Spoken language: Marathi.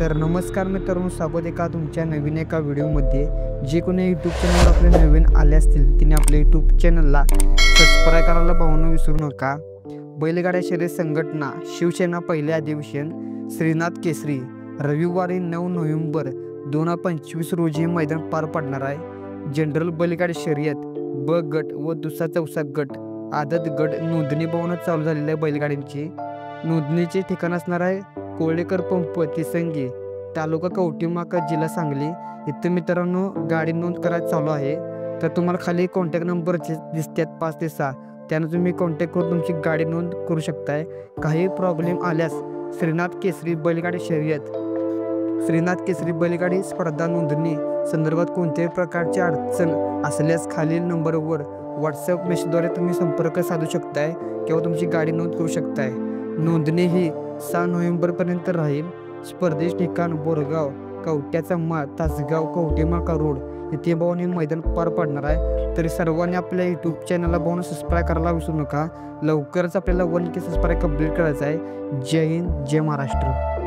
तर नमस्कार मित्रांनो, स्वागत आहे का तुमच्या नवीन एका व्हिडिओमध्ये। जे कोणी यूट्यूब चॅनलवर आपले नवीन आले असतील तिने आपल्या यूट्यूब चॅनलला सबस्क्राईब करायला पाहणं विसरू नका। बैलगाड्या शर्यत संघटना शिवसेना पहिले अधिवेशन श्रीनाथ केसरी रविवारी 9 नोव्हेंबर 2025 रोजी मैदान पार पडणार आहे। जनरल बैलगाडी शर्यत ब गट व दुसरा चौथा गट आदत गट नोंदणी भवनात चालू झालेल्या बैलगाड्यांची नोंदणीचे ठिकाण असणार आहे कोळेकर पंप तिसंगी तालुका कवठीमाका जिल्हा सांगली। इथं मित्रांनो गाडी नोंद करायला चालू आहे। तर तुम्हाला खाली कॉन्टॅक्ट नंबर दिसतात 5 ते 6, त्यानं तुम्ही कॉन्टॅक्ट करून तुमची गाडी नोंद करू शकताय। काही प्रॉब्लेम आल्यास श्रीनाथ केसरी बैलगाडी स्पर्धा नोंदणी संदर्भात कोणत्याही प्रकारची अडचण असल्यास खालील नंबरवर व्हॉट्सअप मेसेजद्वारे तुम्ही संपर्क साधू शकताय किंवा तुमची गाडी नोंद करू शकताय। नोंदणी ही 6 नोव्हेंबरपर्यंत राहील। स्पर्धेचे ठिकाण बोरगाव कवट्याचा माळ तासगाव कवठीमाका रोड येथे पाहून हे मैदान पार पडणार आहे। तरी सर्वांनी आपल्या यूट्यूब चॅनलला पाहून सबस्क्राईब करायला विसरू नका। लवकरच आपल्याला 1K सबस्क्राईब कंप्लीट करायचं आहे। जय हिंद, जय महाराष्ट्र।